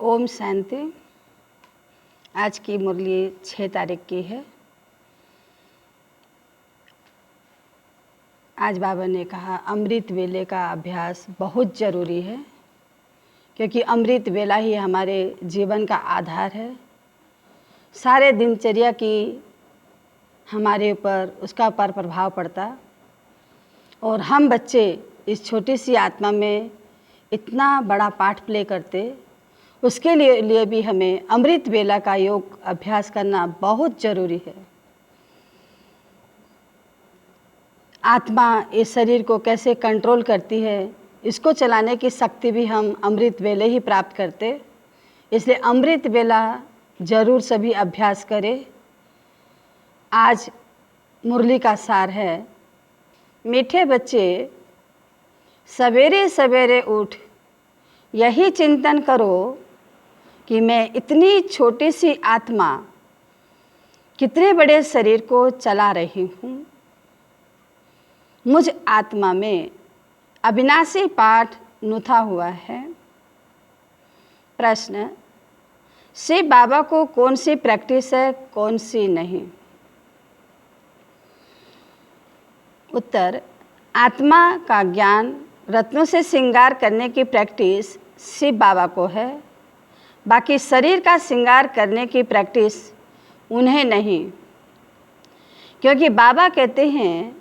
ओम शांति। आज की मुरली 6 तारीख की है। आज बाबा ने कहा अमृत वेले का अभ्यास बहुत ज़रूरी है, क्योंकि अमृत वेला ही हमारे जीवन का आधार है। सारे दिनचर्या की हमारे ऊपर उसका प्रभाव पड़ता, और हम बच्चे इस छोटी सी आत्मा में इतना बड़ा पाठ प्ले करते। उसके लिए भी हमें अमृत वेला का योग अभ्यास करना बहुत ज़रूरी है। आत्मा इस शरीर को कैसे कंट्रोल करती है, इसको चलाने की शक्ति भी हम अमृत वेले ही प्राप्त करते। इसलिए अमृत वेला ज़रूर सभी अभ्यास करें। आज मुरली का सार है, मीठे बच्चे सवेरे सवेरे उठ यही चिंतन करो कि मैं इतनी छोटी सी आत्मा कितने बड़े शरीर को चला रही हूँ। मुझ आत्मा में अविनाशी पाठ नुथा हुआ है। प्रश्न, शिव बाबा को कौन सी प्रैक्टिस है, कौन सी नहीं? उत्तर, आत्मा का ज्ञान रत्नों से श्रृंगार करने की प्रैक्टिस शिव बाबा को है, बाकी शरीर का श्रृंगार करने की प्रैक्टिस उन्हें नहीं। क्योंकि बाबा कहते हैं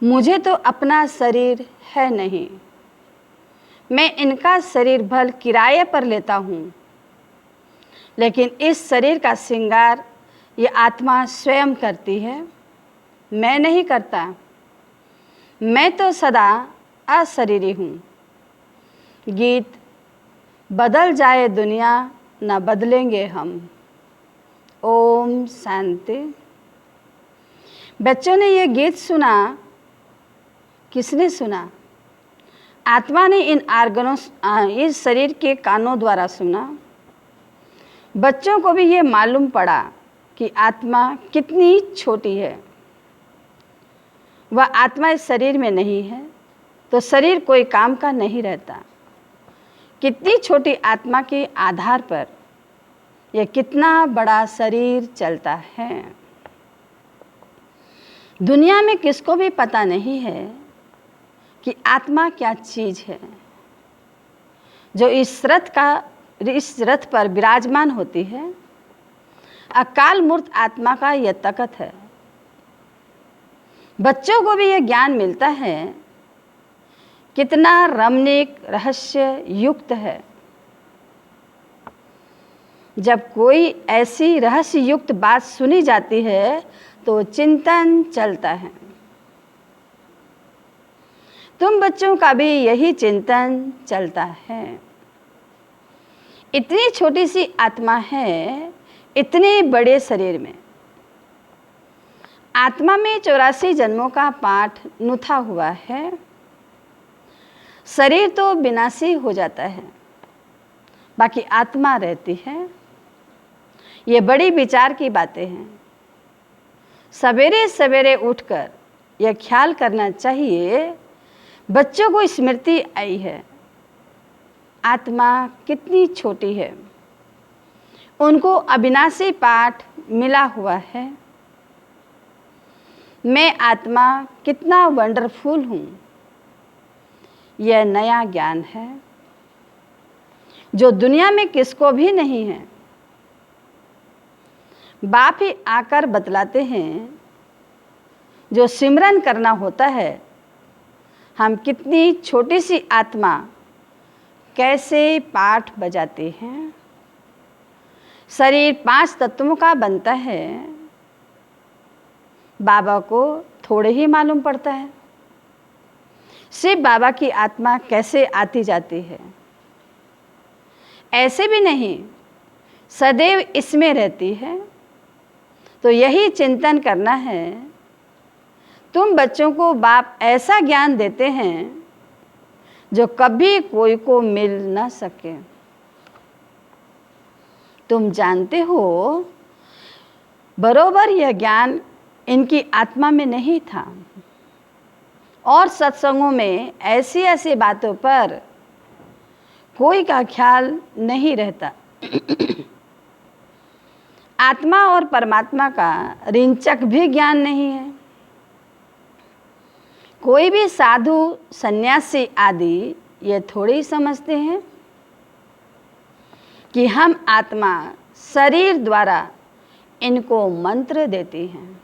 मुझे तो अपना शरीर है नहीं, मैं इनका शरीर भल किराए पर लेता हूँ, लेकिन इस शरीर का श्रृंगार ये आत्मा स्वयं करती है, मैं नहीं करता। मैं तो सदा अशरीरी हूँ। गीत, बदल जाए दुनिया न बदलेंगे हम। ओम शांति। बच्चों ने ये गीत सुना, किसने सुना? आत्मा ने इन आर्गनों, इस शरीर के कानों द्वारा सुना। बच्चों को भी ये मालूम पड़ा कि आत्मा कितनी छोटी है। वह आत्मा इस शरीर में नहीं है तो शरीर कोई काम का नहीं रहता। कितनी छोटी आत्मा के आधार पर यह कितना बड़ा शरीर चलता है। दुनिया में किसको भी पता नहीं है कि आत्मा क्या चीज़ है। जो इस रथ पर विराजमान होती है, अकाल मूर्त आत्मा का यह तकत है। बच्चों को भी यह ज्ञान मिलता है, कितना रमणीक रहस्य युक्त है। जब कोई ऐसी रहस्य युक्त बात सुनी जाती है तो चिंतन चलता है। तुम बच्चों का भी यही चिंतन चलता है। इतनी छोटी सी आत्मा है इतने बड़े शरीर में। आत्मा में 84 जन्मों का पाठ नुथा हुआ है। शरीर तो विनाशी हो जाता है, बाकी आत्मा रहती है। ये बड़ी विचार की बातें हैं। सवेरे सवेरे उठकर यह ख्याल करना चाहिए, बच्चों को स्मृति आई है आत्मा कितनी छोटी है। उनको अविनाशी पाठ मिला हुआ है, मैं आत्मा कितना वंडरफुल हूँ। यह नया ज्ञान है जो दुनिया में किसको भी नहीं है। बाप ही आकर बतलाते हैं, जो सिमरन करना होता है, हम कितनी छोटी सी आत्मा कैसे पाठ बजाते हैं। शरीर 5 तत्वों का बनता है, बाबा को थोड़े ही मालूम पड़ता है। शिव बाबा की आत्मा कैसे आती जाती है, ऐसे भी नहीं, सदैव इसमें रहती है। तो यही चिंतन करना है। तुम बच्चों को बाप ऐसा ज्ञान देते हैं जो कभी कोई को मिल ना सके। तुम जानते हो बरोबर यह ज्ञान इनकी आत्मा में नहीं था, और सत्संगों में ऐसी ऐसी बातों पर कोई का ख्याल नहीं रहता। आत्मा और परमात्मा का रिंचक भी ज्ञान नहीं है। कोई भी साधु सन्यासी आदि ये थोड़ी समझते हैं कि हम आत्मा शरीर द्वारा इनको मंत्र देती हैं।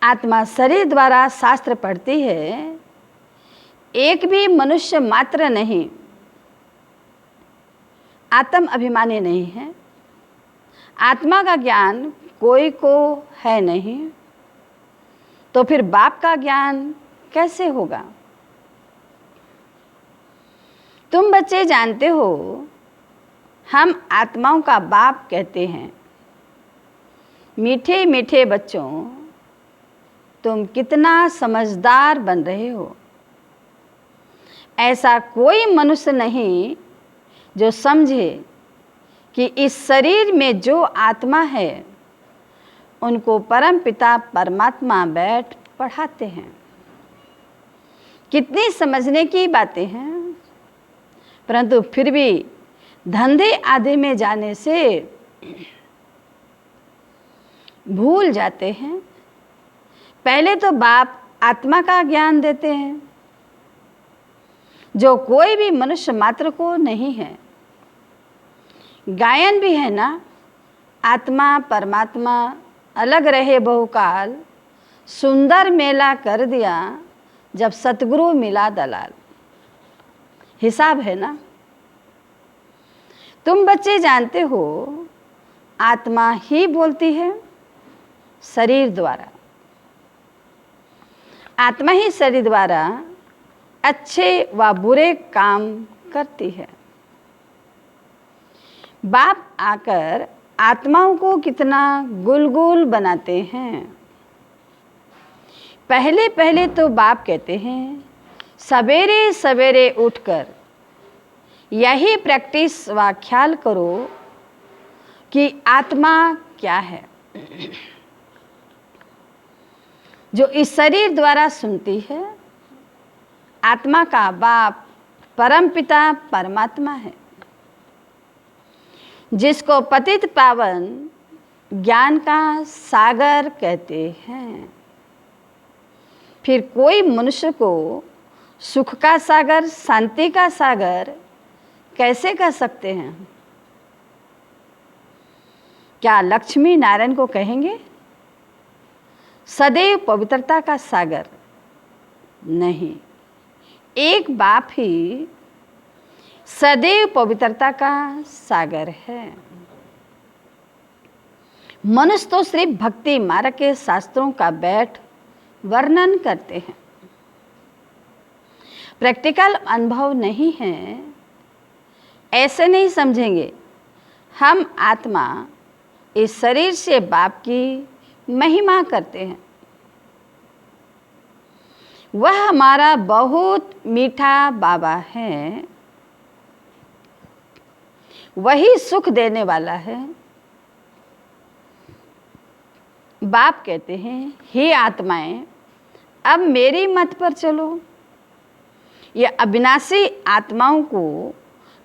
आत्मा शरीर द्वारा शास्त्र पढ़ती है, एक भी मनुष्य मात्र नहीं, आत्म अभिमानी नहीं है। आत्मा का ज्ञान कोई को है नहीं, तो फिर बाप का ज्ञान कैसे होगा? तुम बच्चे जानते हो, हम आत्माओं का बाप कहते हैं। मीठे मीठे बच्चों, तुम कितना समझदार बन रहे हो। ऐसा कोई मनुष्य नहीं जो समझे कि इस शरीर में जो आत्मा है उनको परम पिता परमात्मा बैठ पढ़ाते हैं। कितनी समझने की बातें हैं, परंतु फिर भी धंधे आदि में जाने से भूल जाते हैं। पहले तो बाप आत्मा का ज्ञान देते हैं जो कोई भी मनुष्य मात्र को नहीं है। गायन भी है ना, आत्मा परमात्मा अलग रहे बहुकाल, सुंदर मेला कर दिया जब सतगुरु मिला दलाल। हिसाब है ना। तुम बच्चे जानते हो, आत्मा ही बोलती है शरीर द्वारा। आत्मा ही शरीर द्वारा अच्छे व बुरे काम करती है। बाप आकर आत्माओं को कितना गुलगुल बनाते हैं। पहले पहले तो बाप कहते हैं, सवेरे सवेरे उठकर यही प्रैक्टिस व ख्याल करो कि आत्मा क्या है, जो इस शरीर द्वारा सुनती है। आत्मा का बाप परमपिता परमात्मा है, जिसको पतित पावन ज्ञान का सागर कहते हैं। फिर कोई मनुष्य को सुख का सागर, शांति का सागर कैसे कह सकते हैं? क्या लक्ष्मी नारायण को कहेंगे सदैव पवित्रता का सागर? नहीं, एक बाप ही सदैव पवित्रता का सागर है। मनुष्य तो सिर्फ भक्ति मार्ग के शास्त्रों का बैठ वर्णन करते हैं, प्रैक्टिकल अनुभव नहीं है। ऐसे नहीं समझेंगे हम आत्मा इस शरीर से बाप की महिमा करते हैं। वह हमारा बहुत मीठा बाबा है, वही सुख देने वाला है। बाप कहते हैं, हे आत्माएं, अब मेरी मत पर चलो। ये अविनाशी आत्माओं को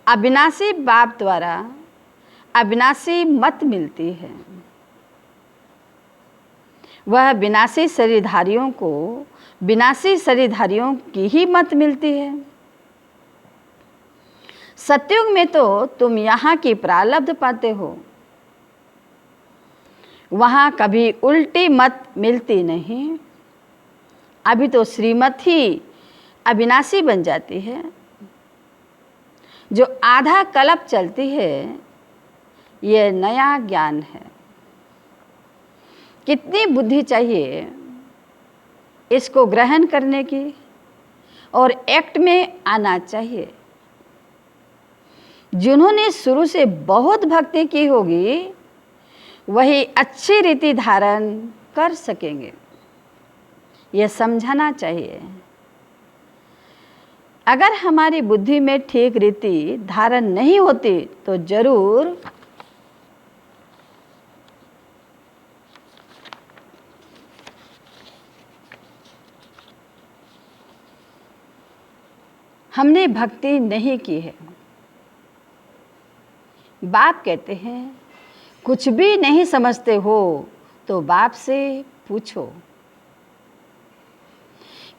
अविनाशी बाप द्वारा अविनाशी मत मिलती है। वह विनाशी शरीरधारियों को विनाशी शरीरधारियों की ही मत मिलती है। सतयुग में तो तुम यहाँ की प्रारब्ध पाते हो, वहाँ कभी उल्टी मत मिलती नहीं। अभी तो श्रीमत ही अविनाशी बन जाती है। जो आधा कल्प चलती है, यह नया ज्ञान है। कितनी बुद्धि चाहिए इसको ग्रहण करने की और एक्ट में आना चाहिए। जिन्होंने शुरू से बहुत भक्ति की होगी, वही अच्छी रीति धारण कर सकेंगे। यह समझाना चाहिए। अगर हमारी बुद्धि में ठीक रीति धारण नहीं होती तो जरूर हमने भक्ति नहीं की है। बाप कहते हैं कुछ भी नहीं समझते हो तो बाप से पूछो,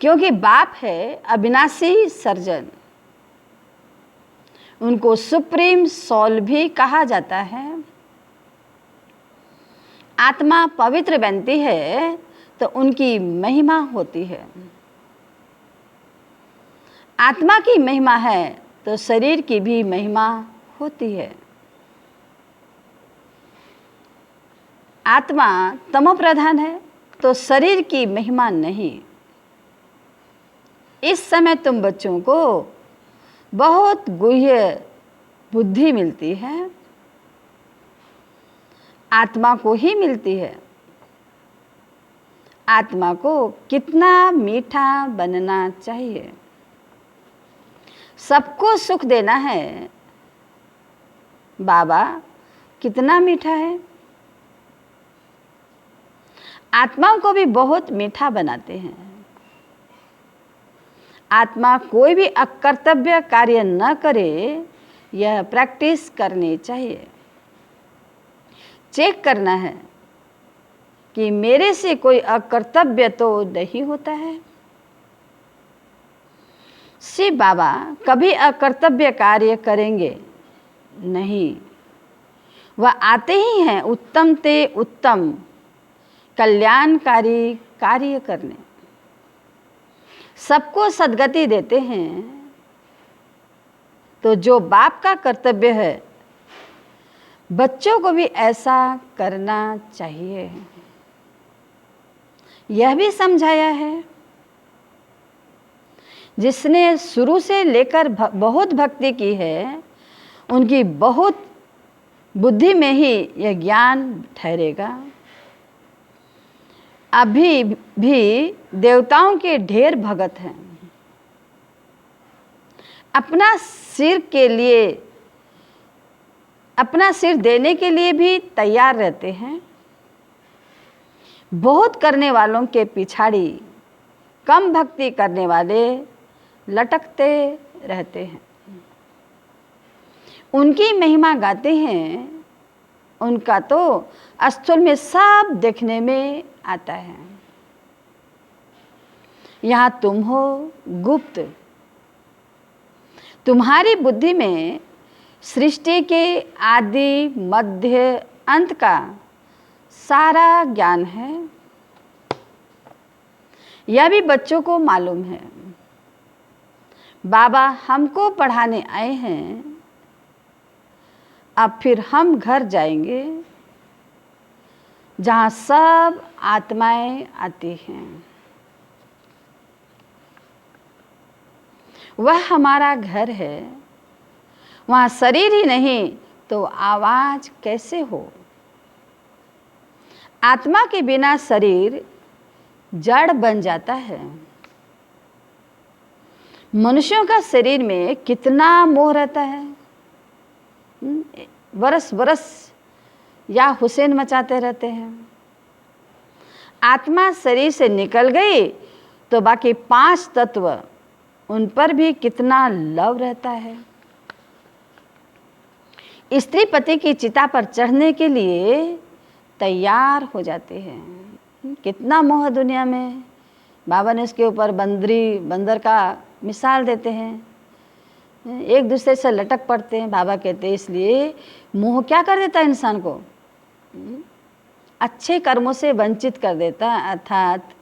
क्योंकि बाप है अविनाशी सर्जन। उनको सुप्रीम सोल भी कहा जाता है। आत्मा पवित्र बनती है तो उनकी महिमा होती है। आत्मा की महिमा है तो शरीर की भी महिमा होती है। आत्मा तमो प्रधान है तो शरीर की महिमा नहीं। इस समय तुम बच्चों को बहुत गुह्य बुद्धि मिलती है, आत्मा को ही मिलती है। आत्मा को कितना मीठा बनना चाहिए। सबको सुख देना है। बाबा कितना मीठा है। आत्माओं को भी बहुत मीठा बनाते हैं। आत्मा कोई भी अकर्तव्य कार्य न करे, यह प्रैक्टिस करनी चाहिए। चेक करना है कि मेरे से कोई अकर्तव्य तो नहीं होता है। शिव बाबा कभी अकर्तव्य कार्य करेंगे नहीं। वह आते ही हैं उत्तम ते उत्तम कल्याणकारी कार्य करने। सबको सद्गति देते हैं। तो जो बाप का कर्तव्य है, बच्चों को भी ऐसा करना चाहिए। यह भी समझाया है। जिसने शुरू से लेकर बहुत भक्ति की है, उनकी बहुत बुद्धि में ही यह ज्ञान ठहरेगा। अभी भी देवताओं के ढेर भगत हैं। अपना सिर देने के लिए भी तैयार रहते हैं। बहुत करने वालों के पिछाड़ी कम भक्ति करने वाले लटकते रहते हैं। उनकी महिमा गाते हैं। उनका तो स्थूल में सब देखने में आता है। यहाँ तुम हो गुप्त। तुम्हारी बुद्धि में सृष्टि के आदि मध्य अंत का सारा ज्ञान है। यह भी बच्चों को मालूम है। बाबा हमको पढ़ाने आए हैं। अब फिर हम घर जाएंगे जहाँ सब आत्माएं आती हैं। वह हमारा घर है। वहाँ शरीर ही नहीं तो आवाज कैसे हो। आत्मा के बिना शरीर जड़ बन जाता है। मनुष्यों का शरीर में कितना मोह रहता है। बरस बरस या हुसैन मचाते रहते हैं। आत्मा शरीर से निकल गई तो बाकी 5 तत्व, उन पर भी कितना लव रहता है। स्त्री पति की चिता पर चढ़ने के लिए तैयार हो जाते हैं। कितना मोह दुनिया में। बाबा ने उसके ऊपर बंदर का मिसाल देते हैं। एक दूसरे से लटक पड़ते हैं। बाबा कहते हैं इसलिए मोह क्या कर देता है इंसान को, अच्छे कर्मों से वंचित कर देता है। अर्थात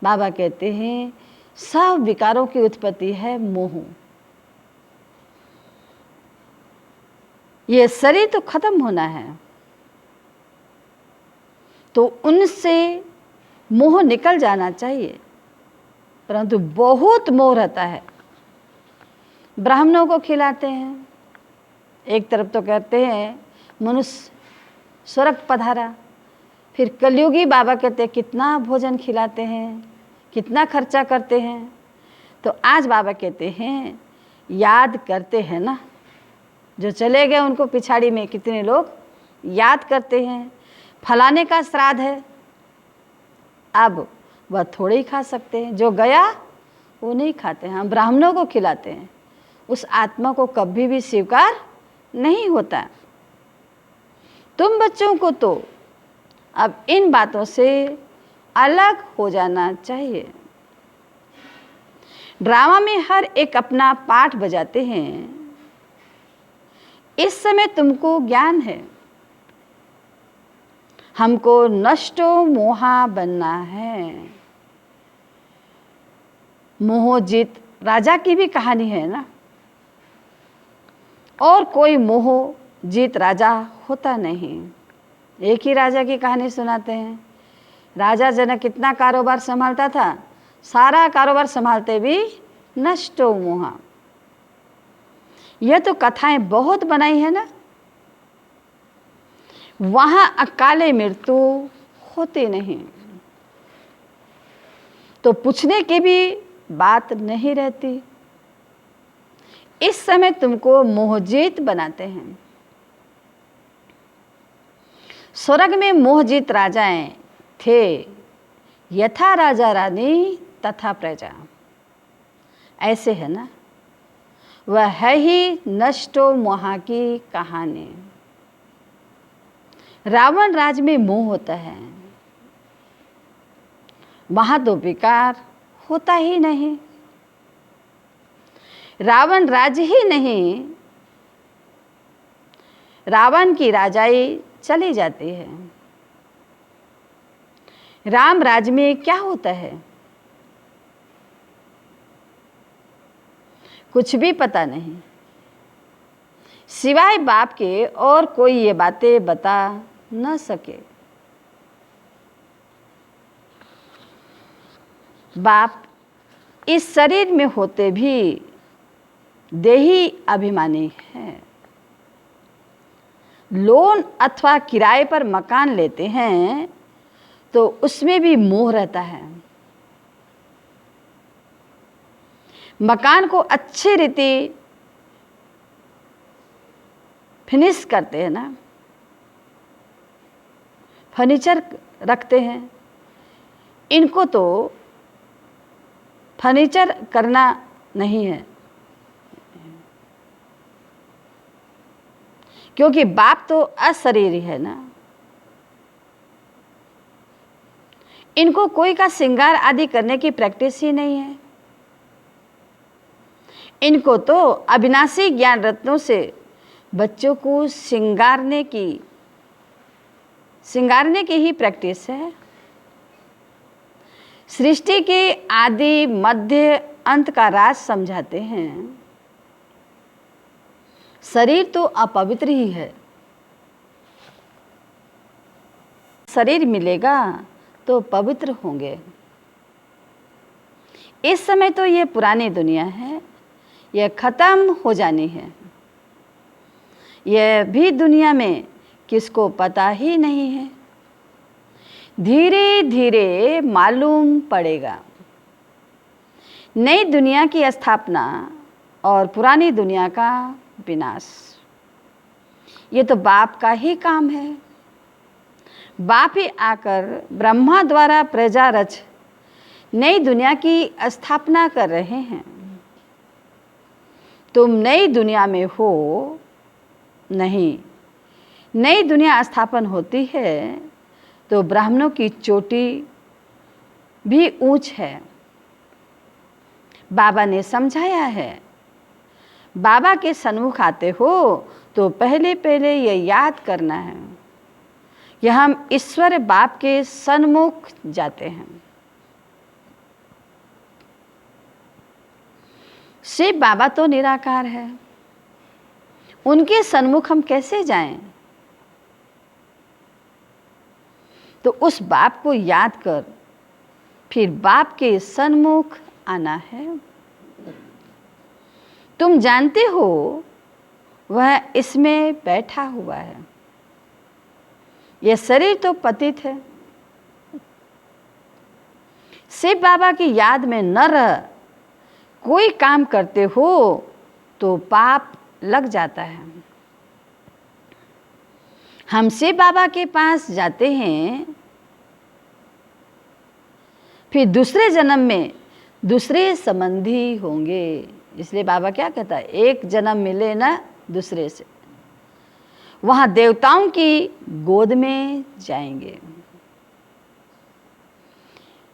बाबा कहते हैं सब विकारों की उत्पत्ति है मोह। ये शरीर तो खत्म होना है, तो उनसे मोह निकल जाना चाहिए। परंतु बहुत मोह रहता है। ब्राह्मणों को खिलाते हैं, एक तरफ तो कहते हैं मनुष्य स्वर्ग पधारा, फिर कलयुगी बाबा कहते हैं कितना भोजन खिलाते हैं, कितना खर्चा करते हैं। तो आज बाबा कहते हैं याद करते हैं ना, जो चले गए उनको पिछाड़ी में कितने लोग याद करते हैं। फलाने का श्राद्ध है, अब वह थोड़े ही खा सकते हैं, जो गया वो नहीं खाते हैं। हम ब्राह्मणों को खिलाते हैं, उस आत्मा को कभी भी स्वीकार नहीं होता। तुम बच्चों को तो अब इन बातों से अलग हो जाना चाहिए। ड्रामा में हर एक अपना पाठ बजाते हैं। इस समय तुमको ज्ञान है, हमको नष्टो मोहा बनना है। मोहजीत राजा की भी कहानी है ना, और कोई मोह जीत राजा होता नहीं। एक ही राजा की कहानी सुनाते हैं। राजा जनक कितना कारोबार संभालता था, सारा कारोबार संभालते भी नष्टो मोहा। यह तो कथाएं बहुत बनाई है ना। वहां अकाले मृत्यु होती नहीं, तो पूछने की भी बात नहीं रहती। इस समय तुमको मोहजीत बनाते हैं। स्वर्ग में मोहजीत राजाएं थे, यथा राजा रानी तथा प्रजा। ऐसे है ना, वह है ही नष्टो मोहा की कहानी। रावण राज में मोह होता है, वहां तो विकार होता ही नहीं। रावण राज ही नहीं, रावण की राजाई चली जाती है। राम राज में क्या होता है, कुछ भी पता नहीं। सिवाय बाप के और कोई ये बातें बता न सके। बाप इस शरीर में होते भी देही अभिमानी है। लोन अथवा किराए पर मकान लेते हैं तो उसमें भी मोह रहता है। मकान को अच्छी रीति फिनिश करते हैं ना, फर्नीचर रखते हैं। इनको तो फर्नीचर करना नहीं है, क्योंकि बाप तो अशरीरी है ना। इनको कोई का श्रृंगार आदि करने की प्रैक्टिस ही नहीं है। इनको तो अविनाशी ज्ञान रत्नों से बच्चों को श्रृंगारने की ही प्रैक्टिस है। सृष्टि के आदि मध्य अंत का राज समझाते हैं। शरीर तो अपवित्र ही है। शरीर मिलेगा तो पवित्र होंगे। इस समय तो ये पुरानी दुनिया है, यह खत्म हो जानी है। यह भी दुनिया में किसको पता ही नहीं है। धीरे धीरे मालूम पड़ेगा। नई दुनिया की स्थापना और पुरानी दुनिया का विनाश, ये तो बाप का ही काम है। बाप ही आकर ब्रह्मा द्वारा प्रजा रच नई दुनिया की स्थापना कर रहे हैं। तुम नई दुनिया में हो नहीं। नई दुनिया स्थापन होती है तो ब्राह्मणों की चोटी भी ऊंच है। बाबा ने समझाया है। बाबा के सन्मुख आते हो तो पहले पहले ये याद करना है कि हम ईश्वर बाप के सन्मुख जाते हैं। शिव बाबा तो निराकार है, उनके सन्मुख हम कैसे जाएं? तो उस बाप को याद कर फिर बाप के सन्मुख आना है। तुम जानते हो वह इसमें बैठा हुआ है। यह शरीर तो पतित है। शिव बाबा की याद में न रह कोई काम करते हो तो पाप लग जाता है। हम शिव बाबा के पास जाते हैं, फिर दूसरे जन्म में दूसरे संबंधी होंगे। इसलिए बाबा क्या कहता है, एक जन्म मिले ना दूसरे से, वहां देवताओं की गोद में जाएंगे।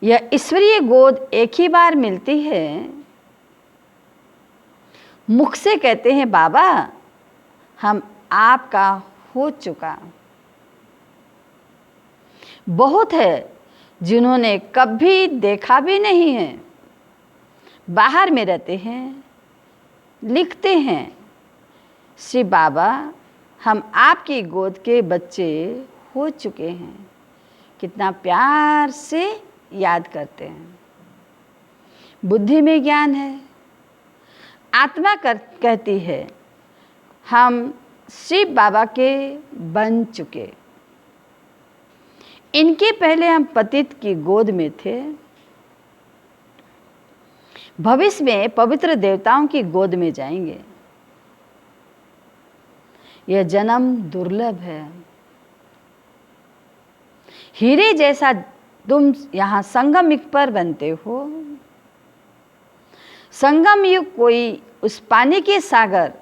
यह ईश्वरीय गोद एक ही बार मिलती है। मुख से कहते हैं बाबा हम आपका हो चुका। बहुत है जिन्होंने कभी देखा भी नहीं है, बाहर में रहते हैं, लिखते हैं, श्री बाबा हम आपकी गोद के बच्चे हो चुके हैं। कितना प्यार से याद करते हैं। बुद्धि में ज्ञान है। आत्मा कहती है हम शिव बाबा के बन चुके। इनके पहले हम पतित की गोद में थे, भविष्य में पवित्र देवताओं की गोद में जाएंगे। यह जन्म दुर्लभ है। हीरे जैसा तुम यहाँ संगम युग पर बनते हो। संगम युग कोई उस पानी के सागर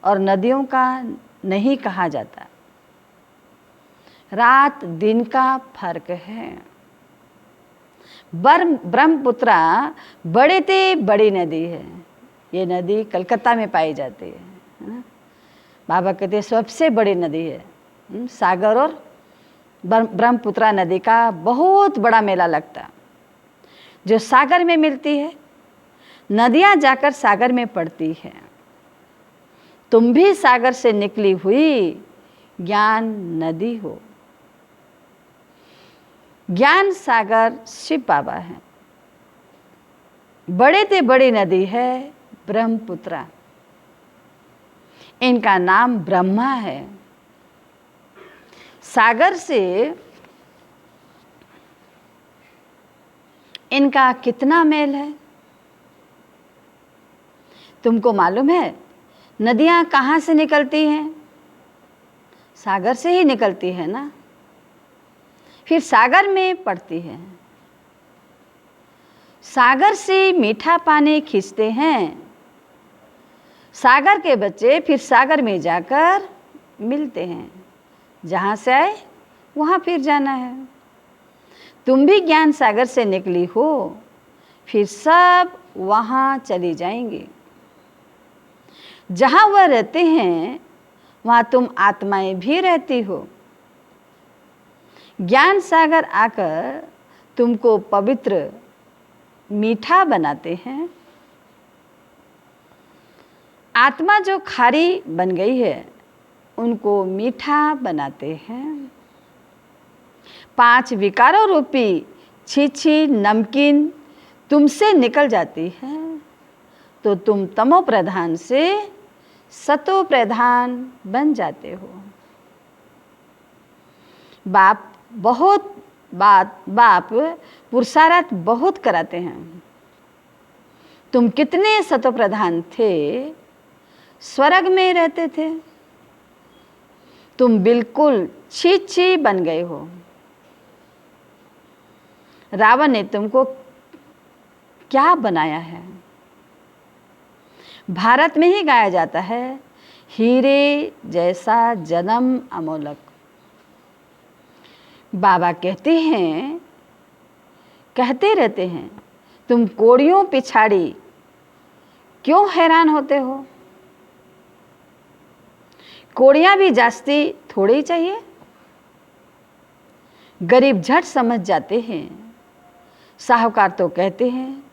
और नदियों का नहीं कहा जाता। रात दिन का फर्क है। ब्रह्मपुत्रा बड़े ते बड़ी नदी है। ये नदी कलकत्ता में पाई जाती है ना। बाबा कहते हैं सबसे बड़ी नदी है। सागर और ब्रह्मपुत्रा नदी का बहुत बड़ा मेला लगता, जो सागर में मिलती है। नदियां जाकर सागर में पड़ती है। तुम भी सागर से निकली हुई ज्ञान नदी हो। ज्ञान सागर शिव बाबा है। बड़े ते बड़ी नदी है ब्रह्मपुत्रा। इनका नाम ब्रह्मा है। सागर से इनका कितना मेल है तुमको मालूम है? नदियां कहाँ से निकलती हैं? सागर से ही निकलती है ना, फिर सागर में पड़ती है। सागर से मीठा पानी खींचते हैं। सागर के बच्चे फिर सागर में जाकर मिलते हैं। जहाँ से आए वहाँ फिर जाना है। तुम भी ज्ञान सागर से निकली हो, फिर सब वहाँ चली जाएंगी। जहाँ वह रहते हैं वहाँ तुम आत्माएं भी रहती हो। ज्ञान सागर आकर तुमको पवित्र मीठा बनाते हैं। आत्मा जो खारी बन गई है उनको मीठा बनाते हैं। 5 विकारों रूपी छीछी नमकीन तुमसे निकल जाती है तो तुम तमो प्रधान से सतो प्रधान बन जाते हो। बाप पुरुषार्थ बहुत कराते हैं। तुम कितने सतो प्रधान थे, स्वर्ग में रहते थे। तुम बिल्कुल छी बन गए हो। रावण ने तुमको क्या बनाया है? भारत में ही गाया जाता है, हीरे जैसा जन्म अमोलक। बाबा कहते रहते हैं तुम कोड़ियों पिछाड़ी क्यों हैरान होते हो? कोड़ियां भी जास्ती थोड़ी चाहिए। गरीब झट समझ जाते हैं। साहूकार तो कहते हैं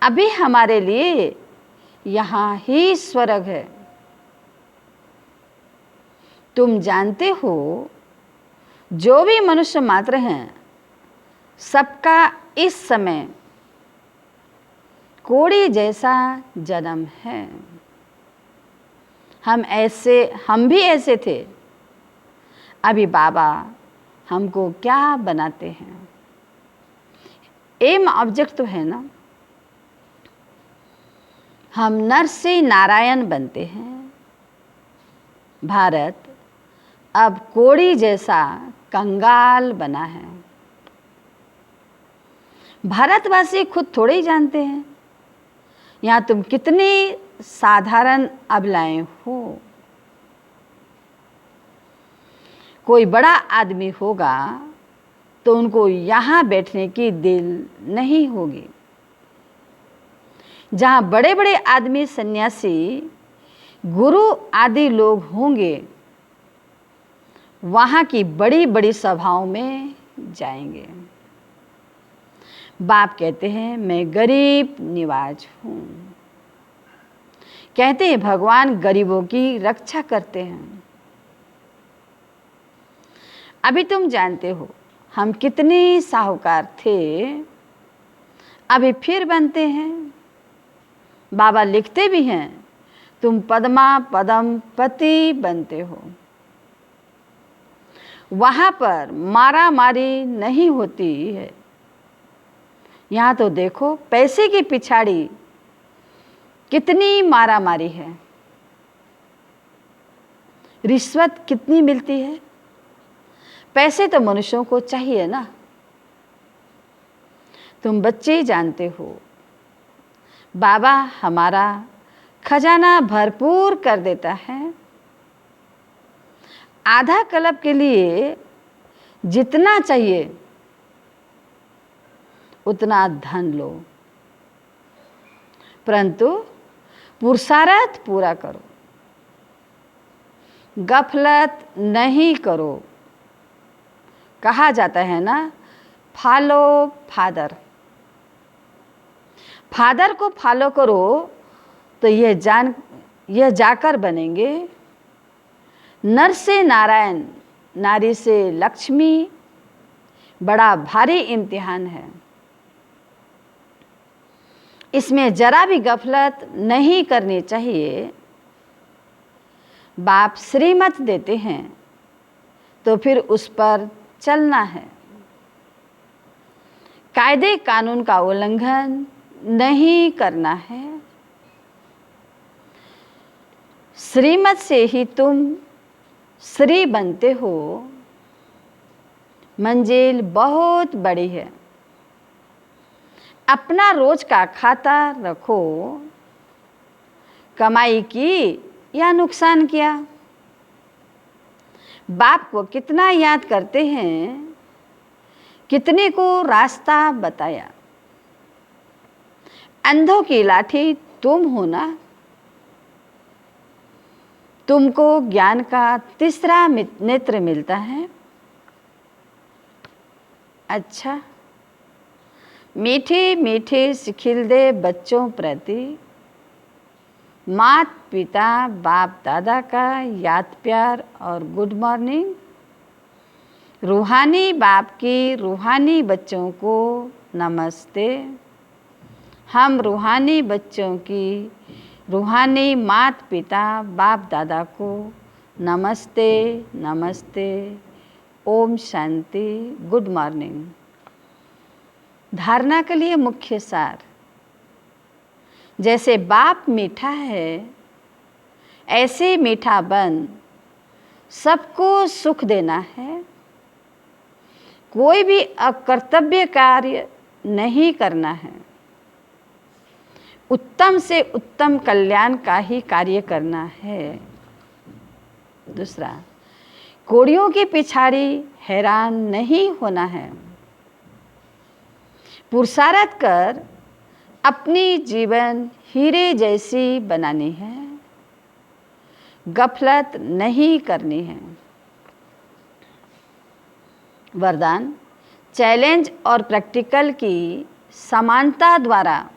अभी हमारे लिए यहाँ ही स्वर्ग है। तुम जानते हो जो भी मनुष्य मात्र हैं सबका इस समय कोड़ी जैसा जन्म है। हम भी ऐसे थे। अभी बाबा हमको क्या बनाते हैं? एम ऑब्जेक्ट तो है ना। हम नर से नारायण बनते हैं। भारत अब कोड़ी जैसा कंगाल बना है। भारतवासी खुद थोड़े ही जानते हैं यहाँ तुम कितनी साधारण अबलाएं हो। कोई बड़ा आदमी होगा तो उनको यहाँ बैठने की दिल नहीं होगी। जहाँ बड़े बड़े आदमी, सन्यासी, गुरु आदि लोग होंगे, वहाँ की बड़ी बड़ी सभाओं में जाएंगे। बाप कहते हैं मैं गरीब निवाज हूँ। कहते हैं भगवान गरीबों की रक्षा करते हैं। अभी तुम जानते हो हम कितने साहूकार थे, अभी फिर बनते हैं। बाबा लिखते भी हैं तुम पद्मा पदम पति बनते हो। वहाँ पर मारा मारी नहीं होती है। यहाँ तो देखो पैसे की पिछाड़ी कितनी मारा मारी है, रिश्वत कितनी मिलती है। पैसे तो मनुष्यों को चाहिए ना। तुम बच्चे जानते हो बाबा हमारा खजाना भरपूर कर देता है। आधा कल्प के लिए जितना चाहिए उतना धन लो, परंतु पुरुषार्थ पूरा करो, गफलत नहीं करो। कहा जाता है ना, फॉलो फादर। फादर को फॉलो करो तो यह जाकर बनेंगे नर से नारायण, नारी से लक्ष्मी। बड़ा भारी इम्तिहान है, इसमें जरा भी गफलत नहीं करनी चाहिए। बाप श्रीमत देते हैं तो फिर उस पर चलना है। कायदे कानून का उल्लंघन नहीं करना है। श्रीमत से ही तुम श्री बनते हो। मंजिल बहुत बड़ी है। अपना रोज का खाता रखो, कमाई की या नुकसान किया। बाप को कितना याद करते हैं, कितने को रास्ता बताया। अंधों की लाठी तुम हो ना। तुमको ज्ञान का तीसरा नेत्र मिलता है। अच्छा, मीठे मीठे सिखिल दे बच्चों प्रति माता पिता बाप दादा का याद प्यार और गुड मॉर्निंग। रूहानी बाप की रूहानी बच्चों को नमस्ते। हम रूहानी बच्चों की रूहानी माता पिता बाप दादा को नमस्ते नमस्ते। Om Shanti, good morning. धारणा के लिए मुख्य सार। जैसे बाप मीठा है, ऐसे मीठा बन सबको सुख देना है। कोई भी अकर्तव्य कार्य नहीं करना है। उत्तम से उत्तम कल्याण का ही कार्य करना है। दूसरा, कोड़ियों की पिछाड़ी हैरान नहीं होना है। पुरुषार्थ कर अपनी जीवन हीरे जैसी बनानी है। गफलत नहीं करनी है। वरदान, चैलेंज और प्रैक्टिकल की समानता द्वारा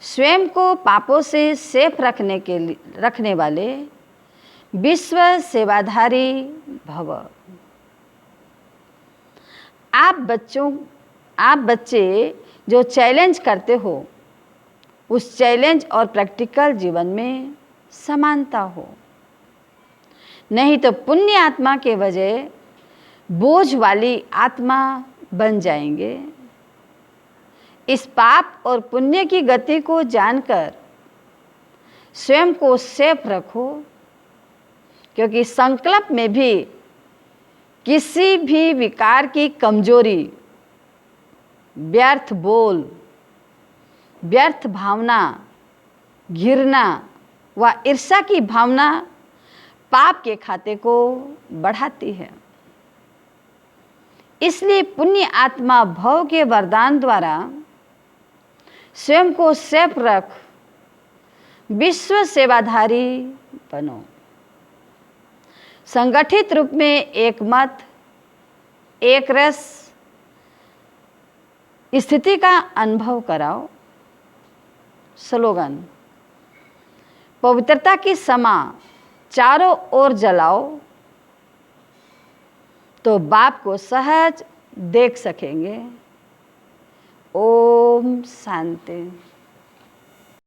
स्वयं को पापों से सेफ रखने वाले विश्व सेवाधारी भव। आप बच्चे जो चैलेंज करते हो, उस चैलेंज और प्रैक्टिकल जीवन में समानता हो। नहीं तो पुण्य आत्मा के वजह बोझ वाली आत्मा बन जाएंगे। इस पाप और पुण्य की गति को जानकर स्वयं को सेफ रखो, क्योंकि संकल्प में भी किसी भी विकार की कमजोरी, व्यर्थ बोल, व्यर्थ भावना घृणा व ईर्ष्या की भावना पाप के खाते को बढ़ाती है। इसलिए पुण्य आत्मा भव के वरदान द्वारा स्वयं को सेफ रख विश्व सेवाधारी बनो। संगठित रूप में एक मत, एक रस स्थिति का अनुभव कराओ। स्लोगन: पवित्रता की समा चारों ओर जलाओ तो बाप को सहज देख सकेंगे। ओम शांति।